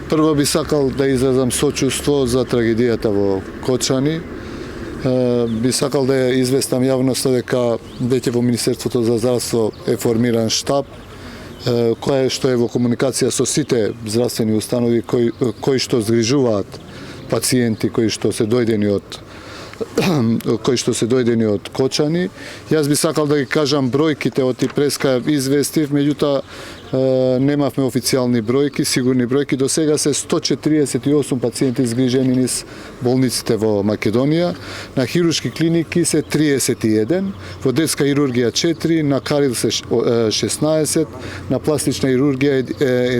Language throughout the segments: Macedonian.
Прво би сакал да изразам сочувство за трагедијата во Кочани. Би сакал да ја известам јавноста дека веќе во Министерството за здравство е формиран штаб кој што е во комуникација со сите здравствени установи кои што згрижуваат пациенти кои што се дојдени од Кочани. Јас би сакал да ги кажам бројките од преска известив, меѓутоа немавме официјални бројки, сигурни бројки. До сега се 148 пациенти згрижени низ болниците во Македонија. На хируршки клиники се 31, во детска хирургија 4, на карил се 16, на пластична хирургија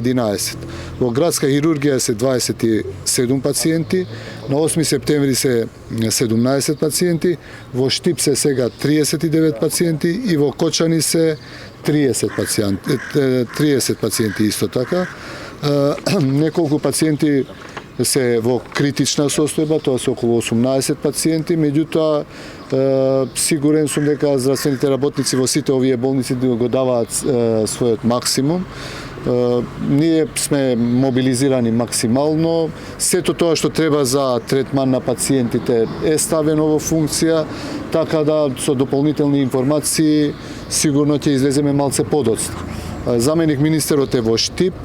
11. Во градска хирургија се 27 пациенти, на 8 септември се 17 пациенти, во Штип се сега 39 пациенти и во Кочани се 30 пациенти исто така. Неколку пациенти се во критична состојба, тоа се околу 18 пациенти, меѓутоа сигурен сум дека здравствените работници во сите овие болници го даваат својот максимум. Ние сме мобилизирани максимално. Сето тоа што треба за третман на пациентите е ставено во функција, така да со дополнителни информации сигурно ќе излеземе малце подоцна. Заменик министерот е во Штип,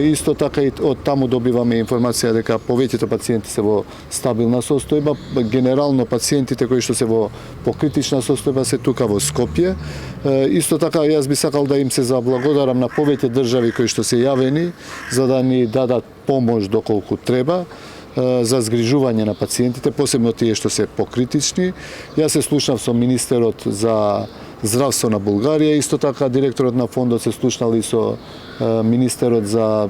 исто така и од таму добиваме информација дека повеќето пациенти се во стабилна состојба, генерално пациентите кои што се во покритична состојба се тука во Скопје. Исто така јас би сакал да им се заблагодарам на повеќе држави кои што се јавени за да ни дадат помош доколку треба за згрижување на пациентите, посебно тие што се покритични. Јас се слушнав со министерот за здравство на Булгарија, исто така директорот на фондот се слушнал и со министерот за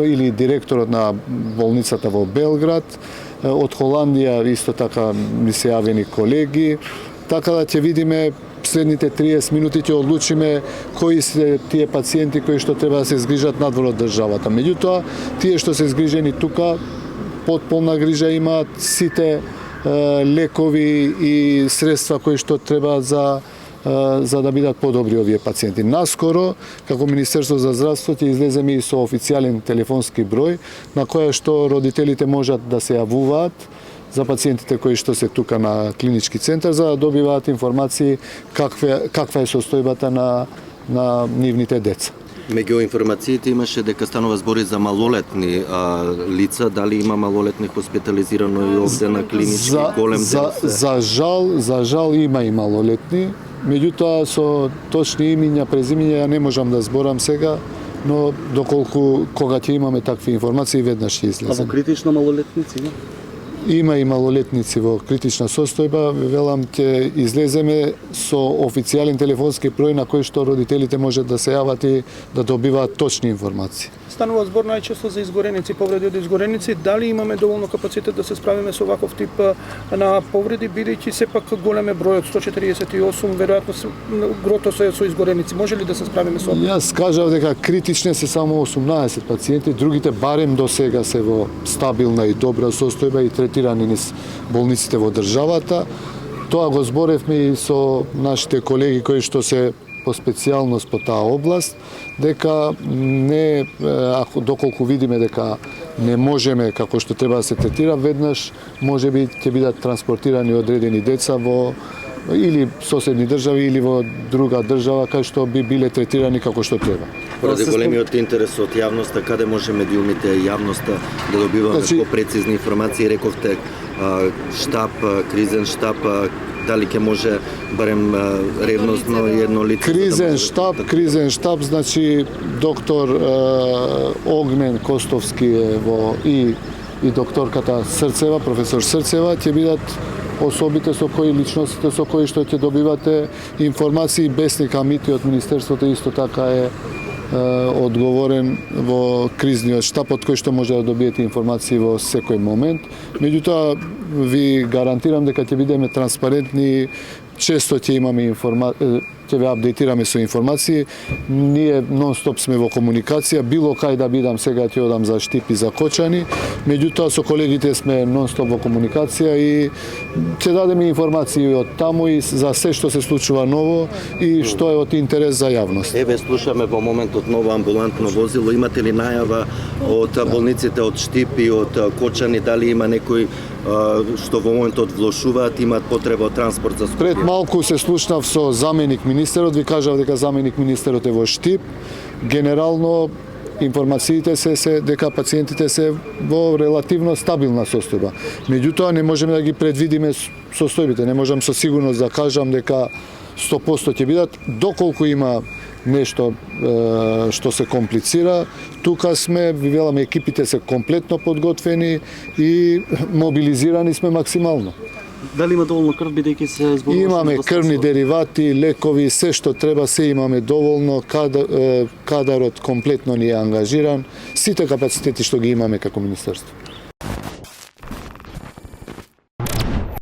или директорот на болницата во Белград. Од Холандија исто така ми се јавени колеги. Така да ќе видиме следните 30 минути ќе одлучиме кои се тие пациенти кои што треба да се згрижат надвор од државата. Меѓутоа, тие што се згрижени тука потполна грижа имаат сите лекови и средства кои што треба за да бидат подобри овие пациенти. Наскоро, како Министерство за здравство, ќе излеземе и со официјален телефонски број на која што родителите можат да се јавуваат за пациентите кои што се тука на клинички центар, за да добиваат информации каква е состојбата на нивните деца. Меѓу информациите имаше дека станува збори за малолетни лица, дали има малолетни хоспитализирано и овде на клинички голем дел? За жал има и малолетни, меѓутоа со точни имиња, презимиња ја не можам да зборам сега, но доколку кога ќе имаме такви информации веднаш ќе излеземе. А во критична малолетници има? Има и малолетници во критична состојба, велам ќе излеземе со официјален телефонски број на кој што родителите можат да се јават и да добиваат точни информации. Станува збор најчесто за изгореници, повреди од изгореници. Дали имаме доволно капацитет да се справиме со ваков тип на повреди, бидејќи сепак голем е бројот 148, веројатно грото се со изгореници. Може ли да се справиме со ова? Јас кажав дека критични се само 18 пациенти, другите барем до сега се во стабилна и добра состојба и третирани низ болниците во државата. Тоа го зборевме и со нашите колеги кои што се по специјалност по таа област, дека не, доколку видиме дека не можеме како што треба да се третира, веднаш можеби ќе бидат транспортирани одредени деца во или соседни држави или во друга држава кај што би биле третирани како што треба. Поради големиот интерес од јавноста, каде може медиумите јавноста да добиваме попрецизни информации? Рековте штаб, кризен штаб, дали ќе може барем ревностно едно лице? Кризен штаб, значи доктор Огнен Костовски е во и докторката Срцева, професор Срцева, ќе бидат особите со кои личностите со кои што ќе добивате информации. Бесник Амити од Министерството исто така е одговорен во кризниот штаб од кој што може да добиете информации во секој момент. Меѓутоа, ви гарантирам дека ќе бидеме транспарентни, често ќе имаме ќе ве апдейтираме со информации. Ние нон-стоп сме во комуникација, било кај да бидам сега ќе одам за Штип и за Кочани, меѓутоа со колегите сме нон-стоп во комуникација и ќе дадеме информации од таму и за се што се случува ново и што е од интерес за јавност. Еве слушаме во моментот ново амбулантно возило, имате ли најава од болниците од Штип и од Кочани, дали има некој што во моментот влошуваат, имаат потреба од транспорт за Скопје? Пред малку се слушнав со заменик министерот, ви кажав дека заменик министерот е во Штип. Генерално информациите се дека пациентите се во релативно стабилна состојба. Меѓутоа не можеме да ги предвидиме состојбите, не можам со сигурност да кажам дека 100% ќе бидат, доколку има нешто што се комплицира, тука сме, ви веламе, екипите се комплетно подготвени и мобилизирани сме максимално. Дали има доволно крв, бидејќи се зборува? Имаме крвни деривати, лекови, се што треба, се имаме доволно, кадарот комплетно ни е ангажиран, сите капацитети што ги имаме како министерство.